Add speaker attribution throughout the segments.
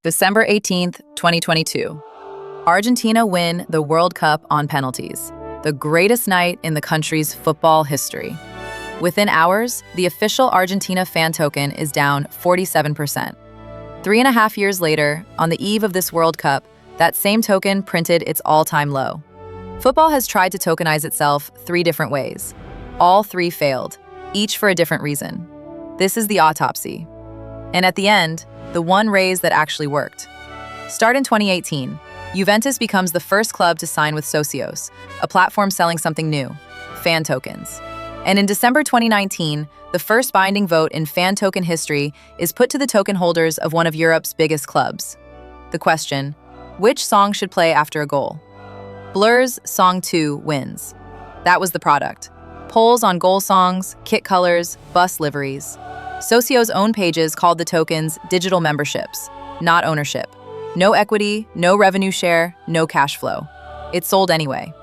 Speaker 1: December 18th, 2022. Argentina win the World Cup on penalties, the greatest night in the country's football history. Within hours, the official Argentina fan token is down 47%. 3.5 years later, on the eve of this World Cup, that same token printed its all-time low. Football has tried to tokenize itself 3 different ways. All 3 failed, each for a different reason. This is the autopsy. And at the end, the one raise that actually worked. Start in 2018. Juventus becomes the first club to sign with Socios, a platform selling something new, FanTokens. And in December 2019, the first binding vote in fan token history is put to the token holders of one of Europe's biggest clubs. The question, which song should play after a goal? Blur's Song 2 wins. That was the product. Polls on goal songs, kit colors, bus liveries. Socio's own pages called the tokens digital memberships, not ownership. No equity, no revenue share, no cash flow. It sold anyway.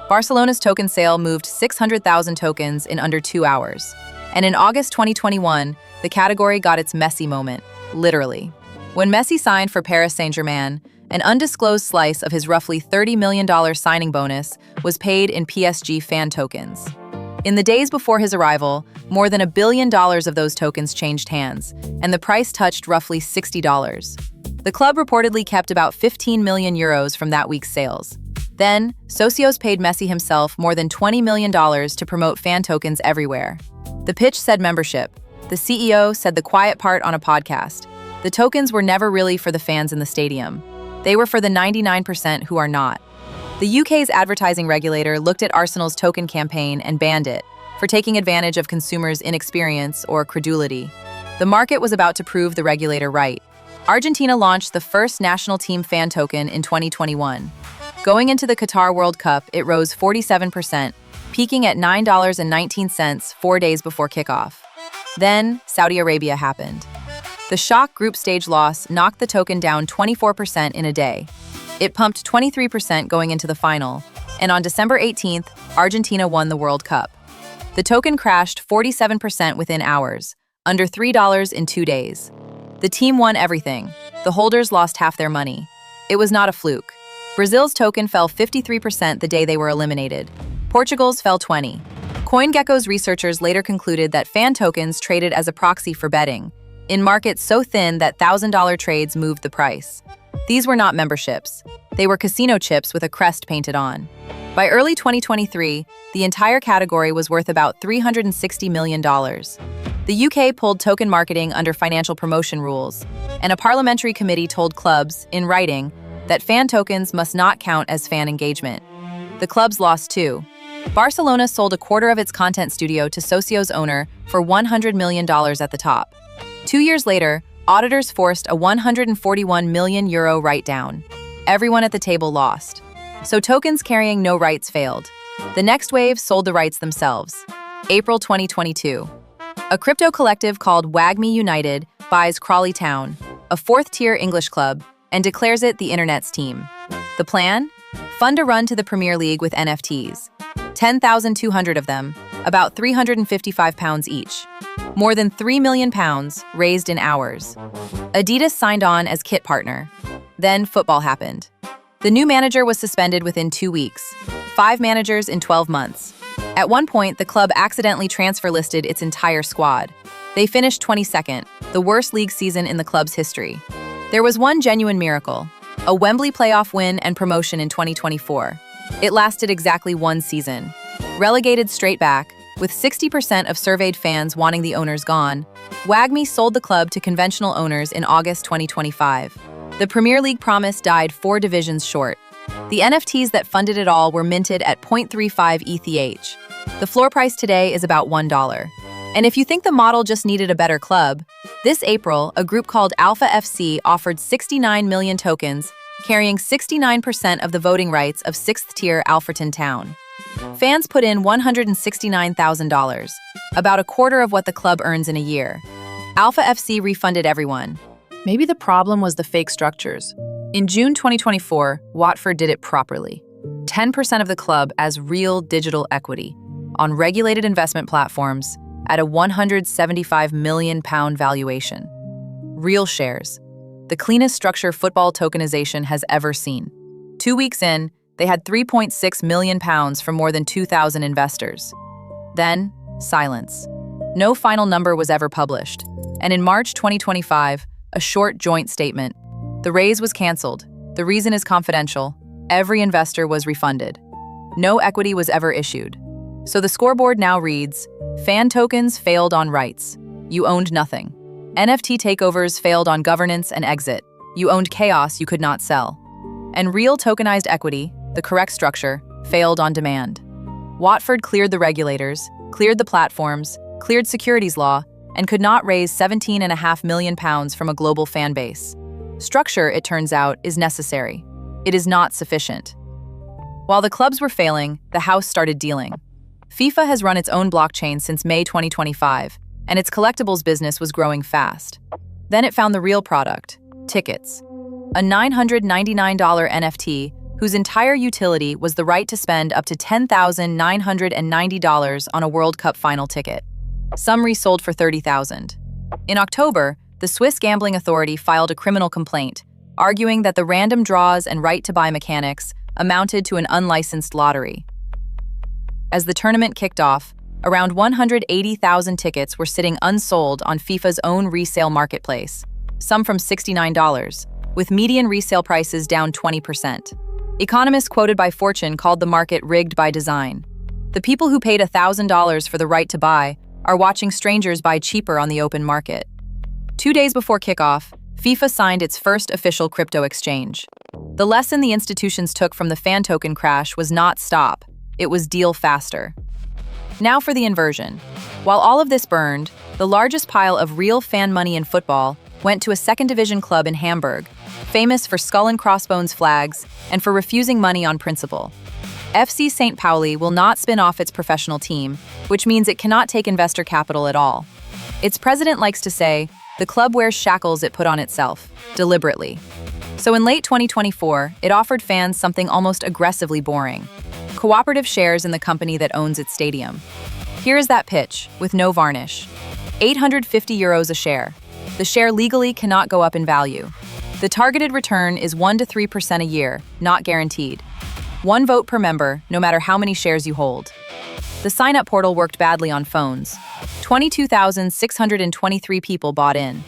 Speaker 1: Barcelona's token sale moved 600,000 tokens in under 2 hours. And in August 2021, the category got its Messi moment, literally. When Messi signed for Paris Saint-Germain, an undisclosed slice of his roughly $30 million signing bonus was paid in PSG fan tokens. In the days before his arrival, more than $1 billion of those tokens changed hands, and the price touched roughly $60. The club reportedly kept about 15 million euros from that week's sales. Then, Socios paid Messi himself more than $20 million to promote fan tokens everywhere. The pitch said membership. The CEO said the quiet part on a podcast. The tokens were never really for the fans in the stadium. They were for the 99% who are not. The UK's advertising regulator looked at Arsenal's token campaign and banned it for taking advantage of consumers' inexperience or credulity. The market was about to prove the regulator right. Argentina launched the first national team fan token in 2021. Going into the Qatar World Cup, it rose 47%, peaking at $9.19 4 days before kickoff. Then, Saudi Arabia happened. The shock group stage loss knocked the token down 24% in a day. It pumped 23% going into the final, and on December 18th, Argentina won the World Cup. The token crashed 47% within hours, under $3 in 2 days. The team won everything. The holders lost half their money. It was not a fluke. Brazil's token fell 53% the day they were eliminated. Portugal's fell 20%. CoinGecko's researchers later concluded that fan tokens traded as a proxy for betting, in markets so thin that $1,000 trades moved the price. These were not memberships. They were casino chips with a crest painted on. By early 2023, the entire category was worth about $360 million. The UK pulled token marketing under financial promotion rules, and a parliamentary committee told clubs, in writing, that fan tokens must not count as fan engagement. The clubs lost too. Barcelona sold a quarter of its content studio to Socios' owner for $100 million at the top. 2 years later, auditors forced a €141 million write-down. Everyone at the table lost. So tokens carrying no rights failed. The next wave sold the rights themselves. April 2022. A crypto collective called WAGMI United buys Crawley Town, a 4th-tier English club, and declares it the internet's team. The plan? Fund a run to the Premier League with NFTs. 10,200 of them, about £355 each. More than £3 million raised in hours. Adidas signed on as kit partner. Then football happened. The new manager was suspended within 2 weeks. 5 managers in 12 months. At one point, the club accidentally transfer listed its entire squad. They finished 22nd, the worst league season in the club's history. There was one genuine miracle, a Wembley playoff win and promotion in 2024. It lasted exactly 1 season. Relegated straight back, with 60% of surveyed fans wanting the owners gone, WAGMI sold the club to conventional owners in August 2025. The Premier League promise died 4 divisions short. The NFTs that funded it all were minted at 0.35 ETH. The floor price today is about $1. And if you think the model just needed a better club, this April, a group called Alpha FC offered 69 million tokens, carrying 69% of the voting rights of 6th-tier Alfreton Town. Fans put in $169,000, about a quarter of what the club earns in a year. Alpha FC refunded everyone. Maybe the problem was the fake structures. In June 2024, Watford did it properly. 10% of the club as real digital equity on regulated investment platforms at a £175 million valuation. Real shares. the cleanest structure football tokenization has ever seen. 2 weeks in, they had £3.6 million from more than 2,000 investors. Then, silence. No final number was ever published. And in March 2025, a short joint statement. The raise was canceled. The reason is confidential. Every investor was refunded. No equity was ever issued. So the scoreboard now reads, FanTokens failed on rights. You owned nothing. NFT takeovers failed on governance and exit. You owned chaos you could not sell. And real tokenized equity, the correct structure, failed on demand. Watford cleared the regulators, cleared the platforms, cleared securities law, and could not raise £17.5 million from a global fan base. Structure, it turns out, is necessary. It is not sufficient. While the clubs were failing, the house started dealing. FIFA has run its own blockchain since May 2025, and its collectibles business was growing fast. Then it found the real product, tickets. A $999 NFT whose entire utility was the right to spend up to $10,990 on a World Cup final ticket. Some resold for $30,000. In October, the Swiss Gambling Authority filed a criminal complaint, arguing that the random draws and right-to-buy mechanics amounted to an unlicensed lottery. As the tournament kicked off, around 180,000 tickets were sitting unsold on FIFA's own resale marketplace, some from $69, with median resale prices down 20%. Economists quoted by Fortune called the market rigged by design. The people who paid $1,000 for the right to buy are watching strangers buy cheaper on the open market. 2 days before kickoff, FIFA signed its first official crypto exchange. The lesson the institutions took from the FanToken crash was not stop, it was deal faster. Now for the inversion. While all of this burned, the largest pile of real fan money in football went to a second division club in Hamburg, famous for skull and crossbones flags and for refusing money on principle. FC St. Pauli will not spin off its professional team, which means it cannot take investor capital at all. Its president likes to say, the club wears shackles it put on itself, deliberately. So in late 2024, it offered fans something almost aggressively boring: cooperative shares in the company that owns its stadium. Here is that pitch, with no varnish. €850 a share. The share legally cannot go up in value. The targeted return is 1 to 3% a year, not guaranteed. 1 vote per member, no matter how many shares you hold. The sign-up portal worked badly on phones. 22,623 people bought in.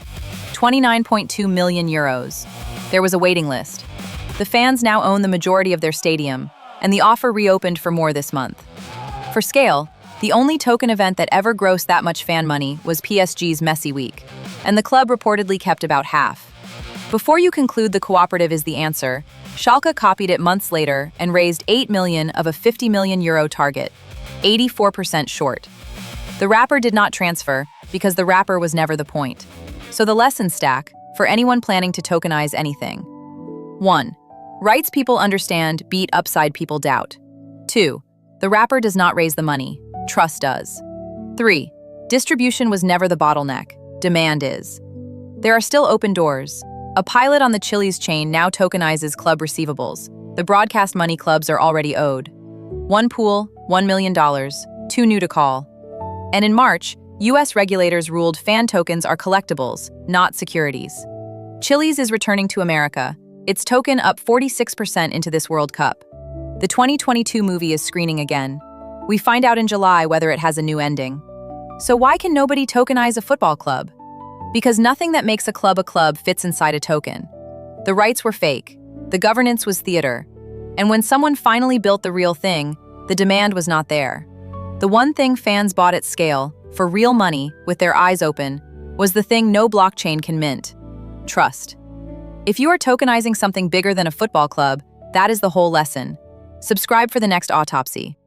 Speaker 1: €29.2 million. There was a waiting list. The fans now own the majority of their stadium, and the offer reopened for more this month. For scale, the only token event that ever grossed that much fan money was PSG's Messi Week, and the club reportedly kept about half. Before you conclude the cooperative is the answer, Schalke copied it months later and raised €8 million of a €50 million target, 84% short. The wrapper did not transfer because the wrapper was never the point. So the lesson stack, for anyone planning to tokenize anything. 1. Rights people understand beat upside people doubt. 2. The wrapper does not raise the money, trust does. 3. Distribution was never the bottleneck, demand is. There are still open doors. A pilot on the Chili's chain now tokenizes club receivables. The broadcast money clubs are already owed. 1 pool, $1 million, 2 new to call. And in March, US regulators ruled FanTokens are collectibles, not securities. Chili's is returning to America, its token up 46% into this World Cup. The 2022 movie is screening again. We find out in July whether it has a new ending. So why can nobody tokenize a football club? Because nothing that makes a club fits inside a token. The rights were fake, the governance was theater, and when someone finally built the real thing, the demand was not there. The one thing fans bought at scale, for real money, with their eyes open, was the thing no blockchain can mint: trust. If you are tokenizing something bigger than a football club, that is the whole lesson. Subscribe for the next autopsy.